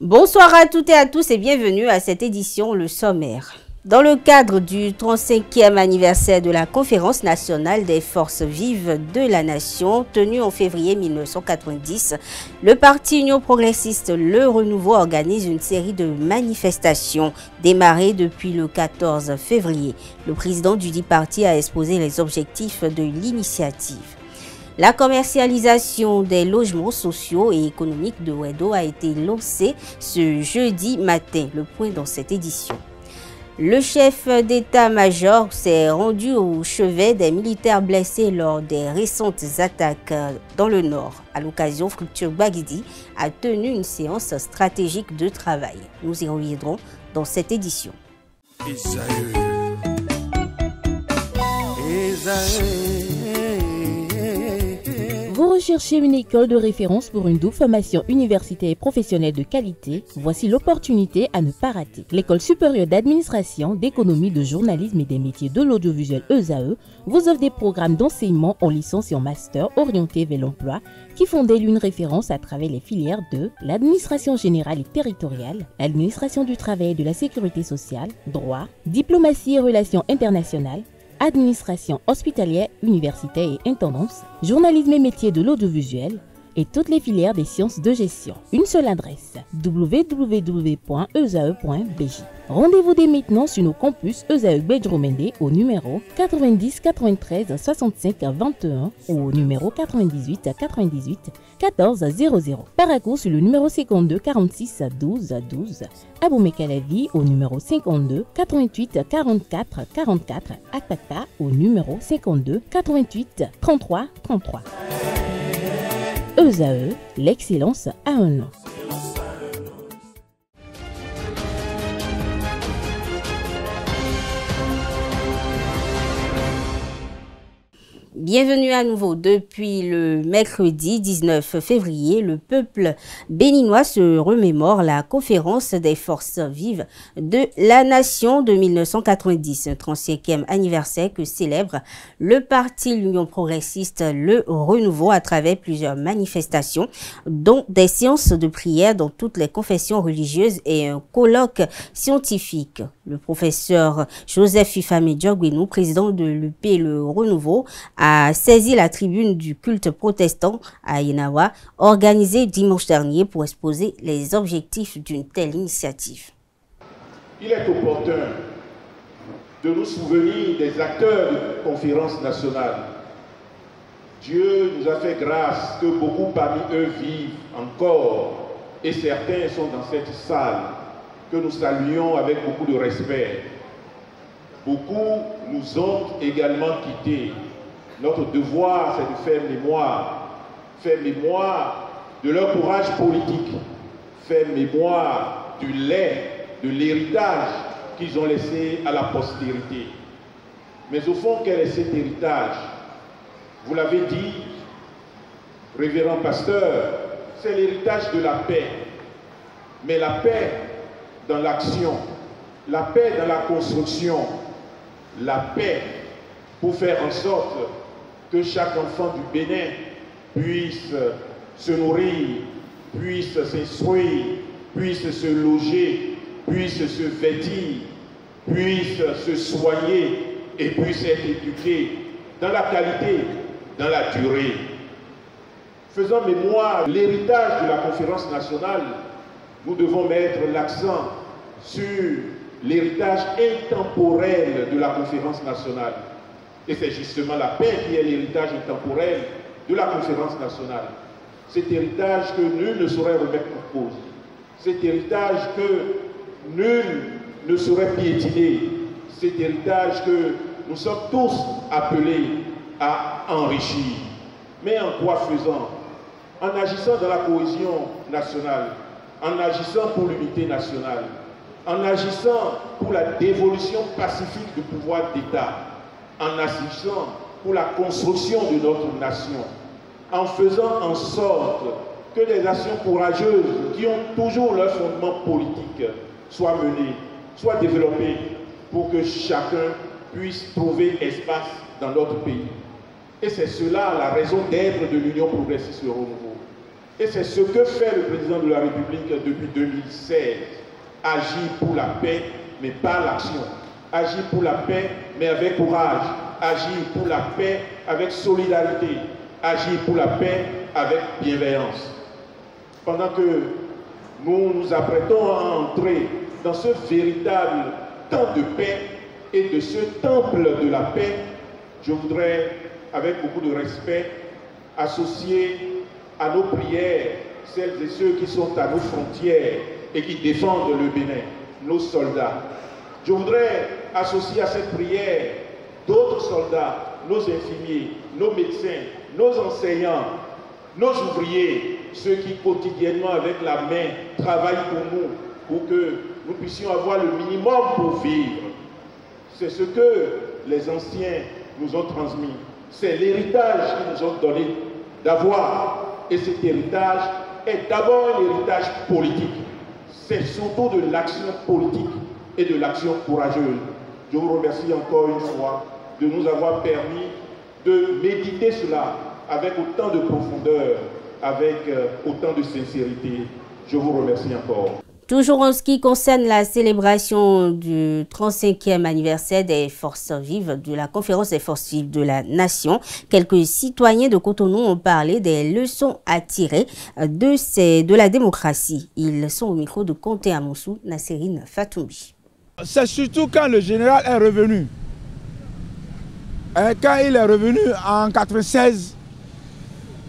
Bonsoir à toutes et à tous et bienvenue à cette édition Le Sommaire. Dans le cadre du 35e anniversaire de la Conférence nationale des forces vives de la nation, tenue en février 1990, le parti Union progressiste Le Renouveau organise une série de manifestations démarrées depuis le 14 février. Le président du dit parti a exposé les objectifs de l'initiative. La commercialisation des logements sociaux et économiques de Wedo a été lancée ce jeudi matin. Le point dans cette édition. Le chef d'état-major s'est rendu au chevet des militaires blessés lors des récentes attaques dans le nord. À l'occasion, Fructure Gbagidi a tenu une séance stratégique de travail. Nous y reviendrons dans cette édition. Vous recherchez une école de référence pour une double formation universitaire et professionnelle de qualité? Voici l'opportunité à ne pas rater. L'École supérieure d'administration, d'économie, de journalisme et des métiers de l'audiovisuel ESAE vous offre des programmes d'enseignement en licence et en master orientés vers l'emploi qui font d'elle une référence à travers les filières de l'administration générale et territoriale, l'administration du travail et de la sécurité sociale, droit, diplomatie et relations internationales, administration hospitalière, universitaire et intendance, journalisme et métiers de l'audiovisuel et toutes les filières des sciences de gestion. Une seule adresse, www.esae.bj. Rendez-vous dès maintenant sur nos campus ESAE Bedromende au numéro 90 93 65 21 ou au numéro 98 98 14 00. Paracourt sur le numéro 52 46 12 12. Aboumé-Calavi au numéro 52 88 44 44. Akpakpa au numéro 52 88 33 33. ESAE, l'excellence a un nom. Bienvenue à nouveau. Depuis le mercredi 19 février, le peuple béninois se remémore la conférence des forces vives de la nation de 1990, un 35e anniversaire que célèbre le parti l'Union progressiste Le Renouveau à travers plusieurs manifestations, dont des séances de prière dans toutes les confessions religieuses et un colloque scientifique. Le professeur Joseph Fifame Diogwenou, président de l'UP Le Renouveau, a saisi la tribune du culte protestant à Yenawa, organisée dimanche dernier pour exposer les objectifs d'une telle initiative. Il est opportun de nous souvenir des acteurs de la conférence nationale. Dieu nous a fait grâce que beaucoup parmi eux vivent encore et certains sont dans cette salle que nous saluons avec beaucoup de respect. Beaucoup nous ont également quittés. Notre devoir, c'est de faire mémoire de leur courage politique, faire mémoire du lait, de l'héritage qu'ils ont laissé à la postérité. Mais au fond, quel est cet héritage? Vous l'avez dit, révérend pasteur, c'est l'héritage de la paix. Mais la paix dans l'action, la paix dans la construction, la paix pour faire en sorte que chaque enfant du Bénin puisse se nourrir, puisse s'instruire, puisse se loger, puisse se vêtir, puisse se soigner et puisse être éduqué dans la qualité, dans la durée. Faisant mémoire de l'héritage de la conférence nationale, nous devons mettre l'accent sur l'héritage intemporel de la conférence nationale. Et c'est justement la paix qui est l'héritage intemporel de la conférence nationale. Cet héritage que nul ne saurait remettre en cause. Cet héritage que nul ne saurait piétiner. Cet héritage que nous sommes tous appelés à enrichir. Mais en quoi faisant? En agissant dans la cohésion nationale, en agissant pour l'unité nationale, en agissant pour la dévolution pacifique du pouvoir d'État, en agissant pour la construction de notre nation, en faisant en sorte que des actions courageuses qui ont toujours leur fondement politique soient menées, soient développées pour que chacun puisse trouver espace dans notre pays. Et c'est cela la raison d'être de l'Union progressiste Le Renouveau. Et c'est ce que fait le président de la République depuis 2016. Agir pour la paix, mais par l'action. Agir pour la paix, mais avec courage. Agir pour la paix avec solidarité. Agir pour la paix avec bienveillance. Pendant que nous nous apprêtons à entrer dans ce véritable temps de paix et de ce temple de la paix, je voudrais, avec beaucoup de respect, associer à nos prières celles et ceux qui sont à nos frontières et qui défendent le Bénin, nos soldats. Je voudrais associer à cette prière d'autres soldats, nos infirmiers, nos médecins, nos enseignants, nos ouvriers, ceux qui quotidiennement avec la main travaillent pour nous, pour que nous puissions avoir le minimum pour vivre. C'est ce que les anciens nous ont transmis. C'est l'héritage qu'ils nous ont donné d'avoir. Et cet héritage est d'abord un héritage politique. C'est surtout de l'action politique et de l'action courageuse. Je vous remercie encore une fois de nous avoir permis de méditer cela avec autant de profondeur, avec autant de sincérité. Je vous remercie encore. Toujours en ce qui concerne la célébration du 35e anniversaire des forces vives, de la conférence des forces vives de la nation, quelques citoyens de Cotonou ont parlé des leçons à tirer de la démocratie. Ils sont au micro de Conté Amoussou, Nasserine Fatoumbi. C'est surtout quand le général est revenu. Quand il est revenu en 1996,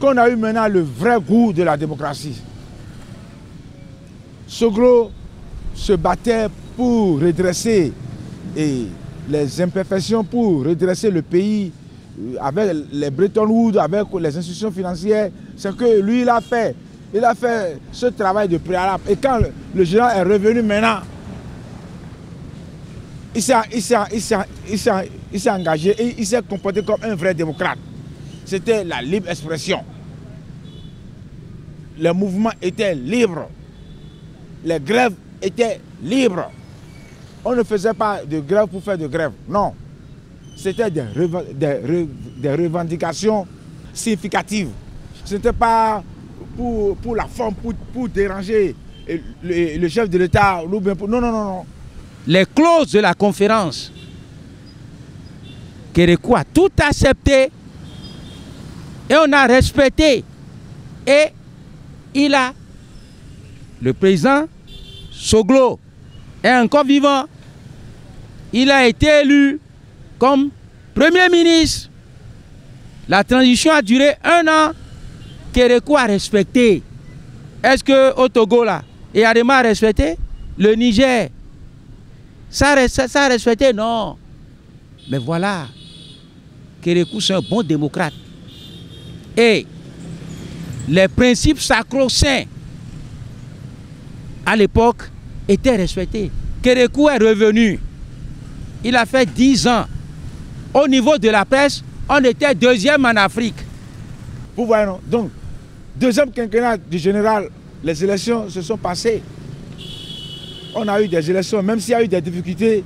qu'on a eu maintenant le vrai goût de la démocratie. Soglo se battait pour redresser les imperfections, pour redresser le pays avec les Bretton Woods, avec les institutions financières. C'est que lui, il a fait ce travail de préalable. Et quand le général est revenu maintenant, il s'est engagé et il s'est comporté comme un vrai démocrate. C'était la libre expression. Les mouvements étaient libres. Les grèves étaient libres. On ne faisait pas de grève pour faire de grève. Non. C'était des revendications significatives. Ce n'était pas pour la forme, pour déranger le chef de l'État. Non, non, non, non. Les clauses de la conférence, Kérékou a tout accepté et on a respecté. Et le président Soglo est encore vivant. Il a été élu comme Premier ministre. La transition a duré 1 an. Kérékou a respecté. Est-ce qu'au Togo, là, et Adema a respecté? Le Niger, ça a respecté? Non. Mais voilà, Kérékou, c'est un bon démocrate. Et les principes sacro-saints à l'époque étaient respectés. Kérékou est revenu. Il a fait 10 ans. Au niveau de la presse, on était 2e en Afrique. Vous voyez, non? Donc, 2e quinquennat du général, les élections se sont passées. On a eu des élections, même s'il y a eu des difficultés,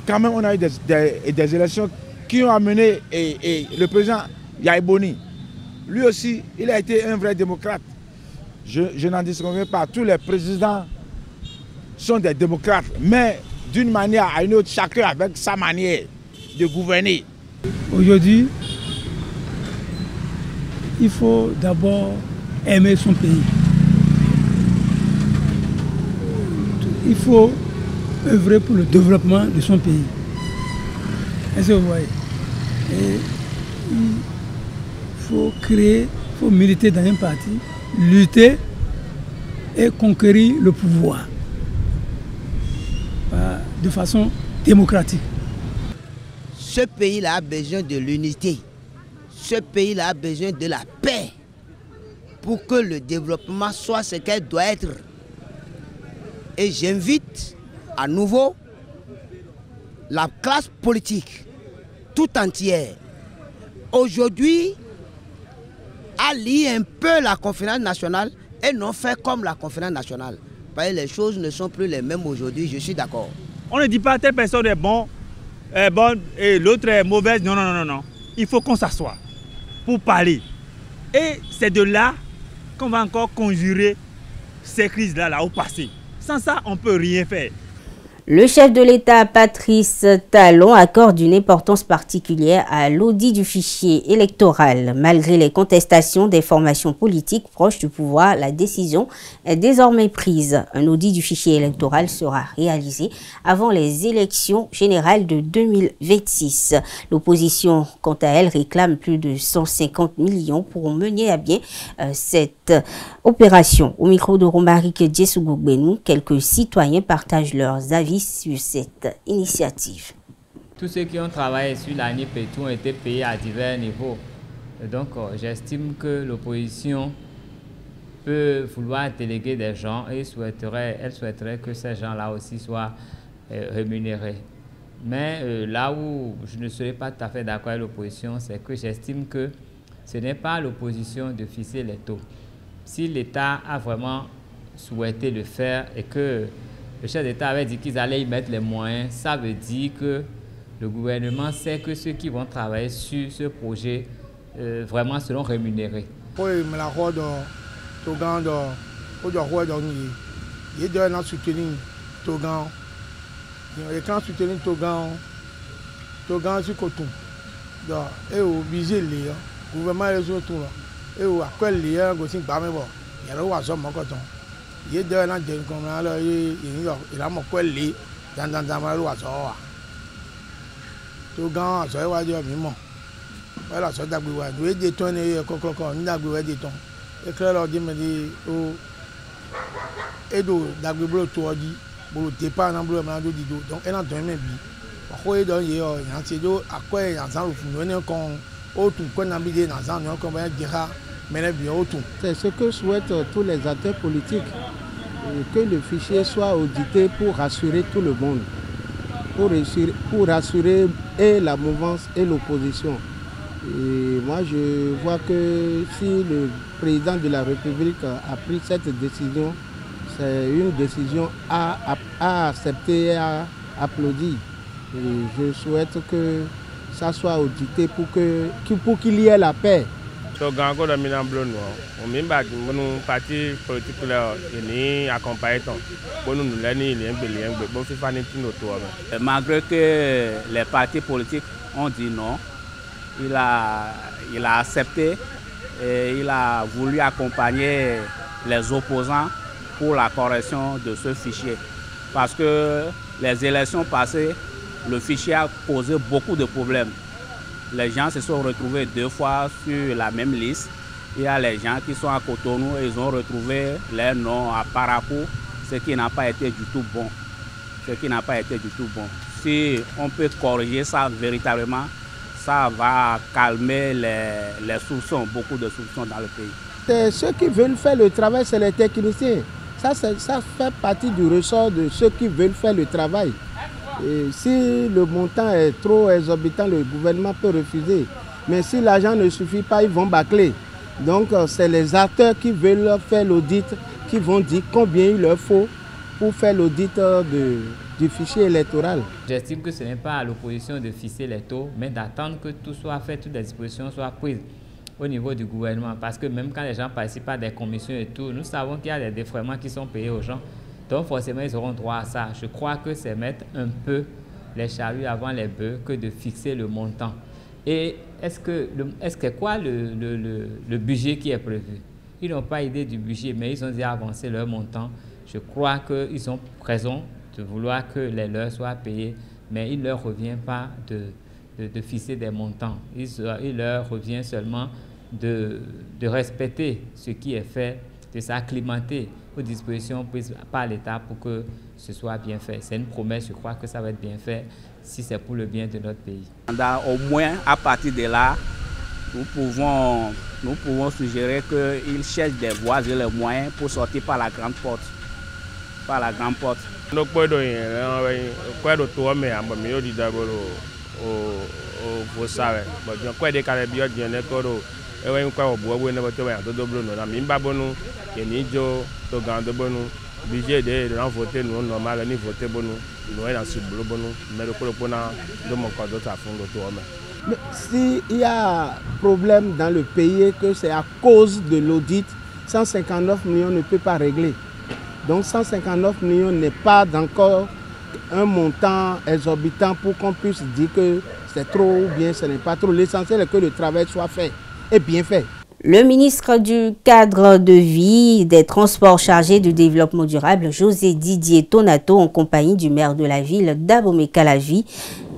quand même on a eu des élections qui ont amené le président Yaïboni. Lui aussi, il a été un vrai démocrate. Je n'en disconviens pas. Tous les présidents sont des démocrates, mais d'une manière à une autre, chacun avec sa manière de gouverner. Aujourd'hui, il faut d'abord aimer son pays. Il faut œuvrer pour le développement de son pays. Est-ce que vous voyez? Et il faut créer, il faut militer dans un parti, lutter et conquérir le pouvoir de façon démocratique. Ce pays-là a besoin de l'unité. Ce pays-là a besoin de la paix pour que le développement soit ce qu'il doit être. Et j'invite à nouveau la classe politique tout entière aujourd'hui à lire un peu la conférence nationale et non faire comme la conférence nationale. Parce que les choses ne sont plus les mêmes aujourd'hui, je suis d'accord. On ne dit pas telle personne est bonne et l'autre est mauvaise. Non, non, non, non. Il faut qu'on s'assoie pour parler. Et c'est de là qu'on va encore conjurer ces crises-là au passé. Sans ça, on ne peut rien faire. Le chef de l'État, Patrice Talon, accorde une importance particulière à l'audit du fichier électoral. Malgré les contestations des formations politiques proches du pouvoir, la décision est désormais prise. Un audit du fichier électoral sera réalisé avant les élections générales de 2026. L'opposition, quant à elle, réclame plus de 150 millions pour mener à bien cette opération. Au micro de Romaric Djessougoubenou, quelques citoyens partagent leurs avis sur cette initiative. Tous ceux qui ont travaillé sur l'ANIP et tout ont été payés à divers niveaux. Et donc, j'estime que l'opposition peut vouloir déléguer des gens et elle souhaiterait que ces gens-là aussi soient rémunérés. Mais là où je ne serai pas tout à fait d'accord avec l'opposition, c'est que j'estime que ce n'est pas l'opposition de fixer les taux. Si l'État a vraiment souhaité le faire et que le chef d'État avait dit qu'ils allaient y mettre les moyens, ça veut dire que le gouvernement sait que ceux qui vont travailler sur ce projet vraiment seront rémunérés. Ye de na de ko na lo ila mo ko le dan ma lo aso wa to gan aso wa je mi mo wa la so dagbe wa do de ton ni ko ni dagbe wa de ton e kle lo di me di o edo dagbe blo to oji blo te pa na blo ma do di do donc e na don me bi wa ko e don ye o yan ti do akọ e yan san lo fun ni kon o tun ko na bi de na san ni kon ba jira. C'est ce que souhaitent tous les acteurs politiques, que le fichier soit audité pour rassurer tout le monde, pour rassurer et la mouvance et l'opposition. Et moi je vois que si le président de la République a pris cette décision, c'est une décision à accepter et à applaudir. Et je souhaite que ça soit audité pour qu'il y ait la paix. So gango da mina blono o mimba monu parti politique là ni accompagner ton bonu leni ni engbe bon fifa ni tino to. Malgré que les partis politiques ont dit non, il a accepté et il a voulu accompagner les opposants pour la correction de ce fichier parce que les élections passées, le fichier a posé beaucoup de problèmes. Les gens se sont retrouvés 2 fois sur la même liste. Il y a les gens qui sont à Cotonou et ils ont retrouvé leur nom à Parakou, ce qui n'a pas été du tout bon. Si on peut corriger ça véritablement, ça va calmer les soupçons, beaucoup de soupçons dans le pays. Ceux qui veulent faire le travail, c'est les techniciens. Ça fait partie du ressort de ceux qui veulent faire le travail. Et si le montant est trop exorbitant, le gouvernement peut refuser. Mais si l'argent ne suffit pas, ils vont bâcler. Donc c'est les acteurs qui veulent faire l'audit qui vont dire combien il leur faut pour faire l'audit du fichier électoral. J'estime que ce n'est pas à l'opposition de fixer les taux, mais d'attendre que tout soit fait, toutes les dispositions soient prises au niveau du gouvernement. Parce que même quand les gens participent à des commissions et tout, nous savons qu'il y a des défraiements qui sont payés aux gens. Donc forcément, ils auront droit à ça. Je crois que c'est mettre un peu les charrues avant les bœufs que de fixer le montant. Et est-ce quoi le budget qui est prévu? Ils n'ont pas idée du budget, mais ils ont déjà avancé leur montant. Je crois qu'ils ont raison de vouloir que les leurs soient payés, mais il ne leur revient pas de fixer des montants. Il leur revient seulement de respecter ce qui est fait, de s'acclimater aux dispositions prises par l'État pour que ce soit bien fait. C'est une promesse, je crois que ça va être bien fait si c'est pour le bien de notre pays. Au moins, à partir de là, nous pouvons suggérer qu'ils cherchent des voies et les moyens pour sortir par la grande porte. Donc, ewe kwa obuwe ne boto ya dodo blo no na mimba bonu yeni jo to gando bonu budget de voter nous normal ni voter bonu no na sublo bonu mais le pona de mon corps d'autre fond to homme. Si il y a problème dans le pays et que c'est à cause de l'audit, 159 millions ne peut pas régler. Donc 159 millions n'est pas encore un montant exorbitant pour qu'on puisse dire que c'est trop ou bien ce n'est pas trop. L'essentiel est que le travail soit fait et bien fait. Le ministre du Cadre de vie, des Transports chargé du développement durable, José Didier Tonato, en compagnie du maire de la ville d'Abomey-Calavi,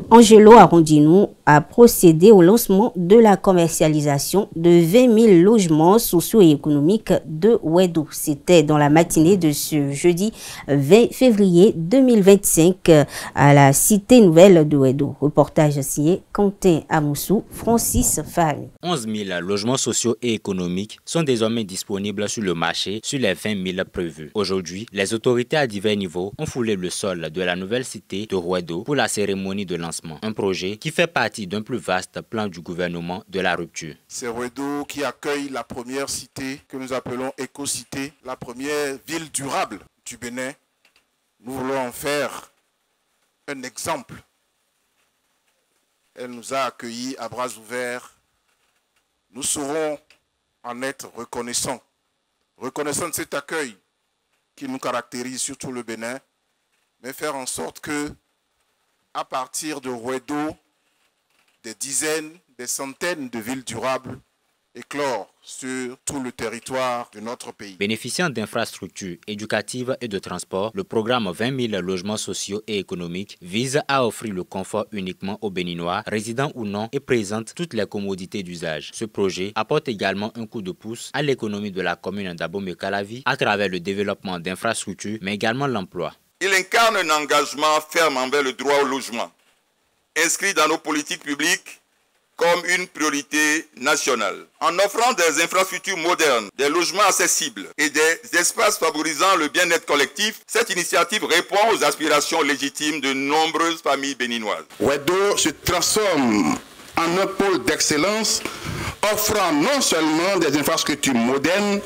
Angelo Arondino, a procédé au lancement de la commercialisation de 20 000 logements socio-économiques de Ouedo. C'était dans la matinée de ce jeudi 20 février 2025 à la Cité Nouvelle de Ouedo. Reportage signé Quentin Amoussou, Francis Fahmi. 11 000 logements sociaux et économiques sont désormais disponibles sur le marché sur les 20 000 prévus. Aujourd'hui, les autorités à divers niveaux ont foulé le sol de la nouvelle cité de Ouedo pour la cérémonie de lancement. Un projet qui fait partie d'un plus vaste plan du gouvernement de la rupture. C'est Ouedo qui accueille la première cité que nous appelons Éco-Cité, la première ville durable du Bénin. Nous voulons en faire un exemple. Elle nous a accueillis à bras ouverts. Nous saurons en être reconnaissants. Reconnaissants de cet accueil qui nous caractérise sur tout le Bénin, mais faire en sorte que, à partir de Ouedo, des dizaines, des centaines de villes durables éclore sur tout le territoire de notre pays. Bénéficiant d'infrastructures éducatives et de transport, le programme 20 000 logements sociaux et économiques vise à offrir le confort uniquement aux Béninois, résidents ou non, et présente toutes les commodités d'usage. Ce projet apporte également un coup de pouce à l'économie de la commune d'Abomey-Calavi à travers le développement d'infrastructures, mais également l'emploi. Il incarne un engagement ferme envers le droit au logement, inscrit dans nos politiques publiques comme une priorité nationale. En offrant des infrastructures modernes, des logements accessibles et des espaces favorisant le bien-être collectif, cette initiative répond aux aspirations légitimes de nombreuses familles béninoises. Ouedo se transforme en un pôle d'excellence, offrant non seulement des infrastructures modernes,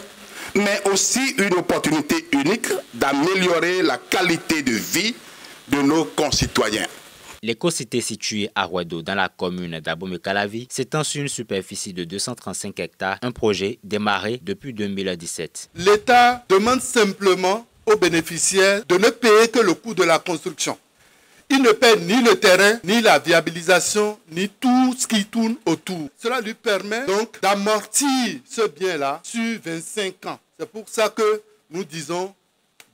mais aussi une opportunité unique d'améliorer la qualité de vie de nos concitoyens. L'éco-cité située à Ouedo, dans la commune d'Abomey-Calavi, s'étend sur une superficie de 235 hectares, un projet démarré depuis 2017. L'État demande simplement aux bénéficiaires de ne payer que le coût de la construction. Il ne paie ni le terrain, ni la viabilisation, ni tout ce qui tourne autour. Cela lui permet donc d'amortir ce bien-là sur 25 ans. C'est pour ça que nous disons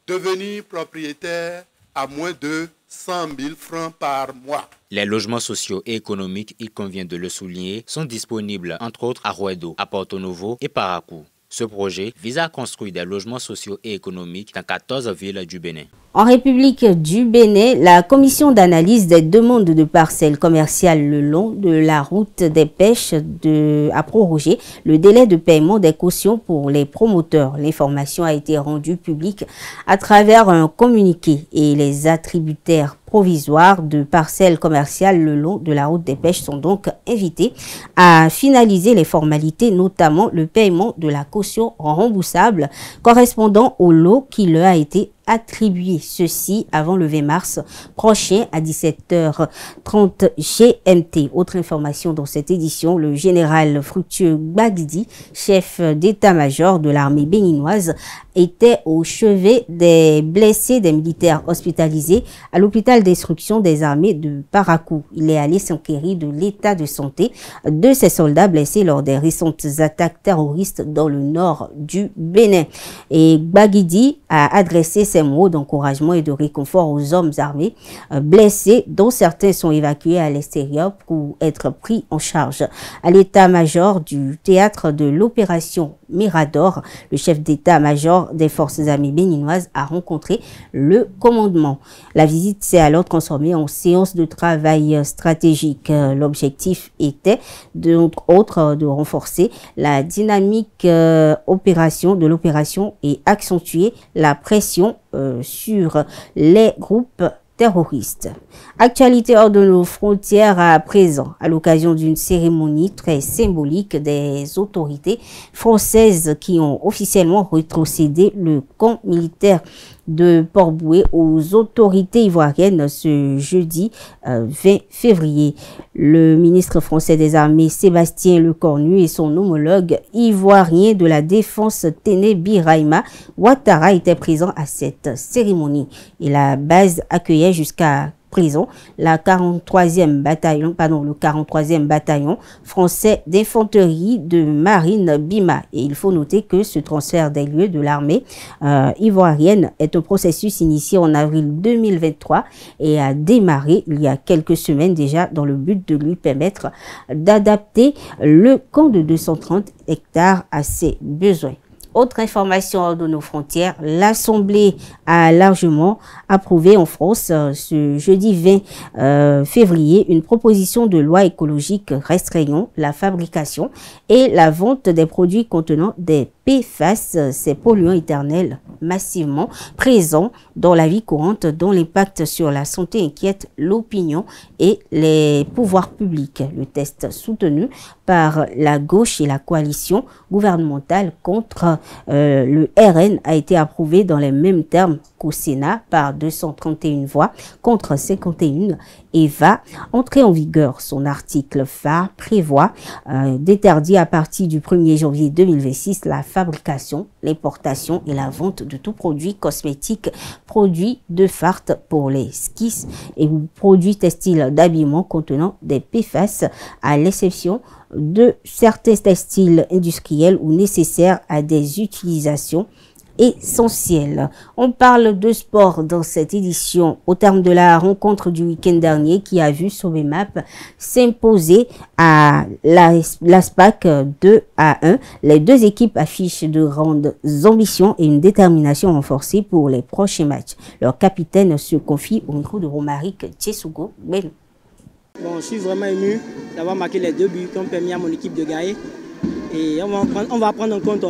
devenir propriétaire à moins de 100 000 francs par mois. Les logements sociaux et économiques, il convient de le souligner, sont disponibles entre autres à Ouedo, à Porto Novo et Parakou. Ce projet vise à construire des logements sociaux et économiques dans 14 villes du Bénin. En République du Bénin, la commission d'analyse des demandes de parcelles commerciales le long de la route des pêches a prorogé le délai de paiement des cautions pour les promoteurs. L'information a été rendue publique à travers un communiqué et les attributaires provisoires de parcelles commerciales le long de la route des pêches sont donc invités à finaliser les formalités, notamment le paiement de la caution remboursable correspondant au lot qui leur a été attribué, ceci avant le 20 mars prochain à 17h30 GMT. Autre information dans cette édition, le général Fructueux Gbagidi, chef d'état-major de l'armée béninoise, était au chevet des blessés des militaires hospitalisés à l'hôpital d'instruction des armées de Parakou. Il est allé s'enquérir de l'état de santé de ces soldats blessés lors des récentes attaques terroristes dans le nord du Bénin. Et Gbagidi a adressé ses mots d'encouragement et de réconfort aux hommes armés blessés, dont certains sont évacués à l'extérieur pour être pris en charge. À l'état-major du théâtre de l'opération Mirador, le chef d'état-major des forces armées béninoises a rencontré le commandement. La visite s'est alors transformée en séance de travail stratégique. L'objectif était, entre autres, de renforcer la dynamique de l'opération et accentuer la pression sur les groupes terroristes. Actualité hors de nos frontières à présent, à l'occasion d'une cérémonie très symbolique des autorités françaises qui ont officiellement rétrocédé le camp militaire de Port-Boué aux autorités ivoiriennes ce jeudi 20 février. Le ministre français des Armées Sébastien Lecornu et son homologue ivoirien de la Défense Téné Birahima Ouattara étaient présents à cette cérémonie. Et la base accueillait jusqu'à présent le 43e bataillon français d'infanterie de marine Bima. Et il faut noter que ce transfert des lieux de l'armée ivoirienne est un processus initié en avril 2023 et a démarré il y a quelques semaines déjà dans le but de lui permettre d'adapter le camp de 230 hectares à ses besoins. Autre information hors de nos frontières, l'Assemblée a largement approuvé en France ce jeudi 20 février une proposition de loi écologique restreignant la fabrication et la vente des produits contenant des PFAS, ces polluants éternels massivement présents dans la vie courante dont l'impact sur la santé inquiète l'opinion et les pouvoirs publics. Le texte soutenu par la gauche et la coalition gouvernementale contre le RN a été approuvé dans les mêmes termes qu'au Sénat par 231 voix contre 51 et va entrer en vigueur. Son article phare prévoit d'interdire à partir du 1er janvier 2026 la fabrication, l'importation et la vente de tout produit cosmétique, produit de farte pour les skis et produits textiles d'habillement contenant des PFAS à l'exception de certains textiles industriels ou nécessaires à des utilisations essentielles. On parle de sport dans cette édition au terme de la rencontre du week-end dernier qui a vu Sobemap s'imposer à l'ASPAC 2-1. Les deux équipes affichent de grandes ambitions et une détermination renforcée pour les prochains matchs. Leur capitaine se confie au micro de Romaric Tchesougo. Bon, je suis vraiment ému d'avoir marqué les 2 buts qui ont permis à mon équipe de gagner. Et on va prendre en compte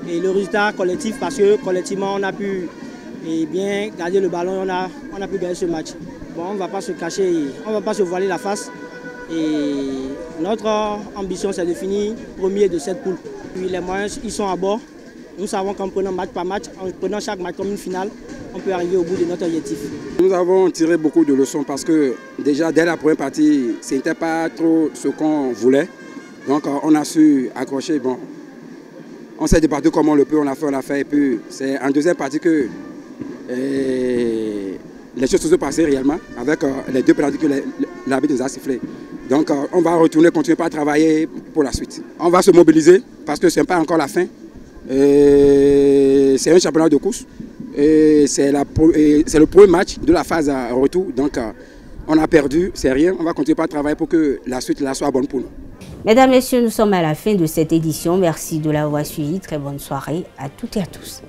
le résultat collectif parce que collectivement on a pu bien garder le ballon, on a pu gagner ce match. Bon, on ne va pas se cacher, on ne va pas se voiler la face. Et notre ambition c'est de finir premier de cette poule. Puis les moyens ils sont à bord. Nous savons qu'en prenant match par match, en prenant chaque match comme une finale, on peut arriver au bout de notre objectif. Nous avons tiré beaucoup de leçons parce que déjà dès la première partie, ce n'était pas trop ce qu'on voulait. Donc on a su accrocher. Bon, on s'est débattu comme on le peut, on l'a fait. Et puis c'est en deuxième partie que les choses se sont passées réellement avec les 2 pénalités que l'arbitre nous a sifflé. Donc on va retourner, continuer à travailler pour la suite. On va se mobiliser parce que ce n'est pas encore la fin. C'est un championnat de course. C'est le premier match de la phase retour. Donc on a perdu, c'est rien. On va continuer à travailler pour que la suite là soit bonne pour nous. Mesdames, Messieurs, nous sommes à la fin de cette édition. Merci de l'avoir suivi. Très bonne soirée à toutes et à tous.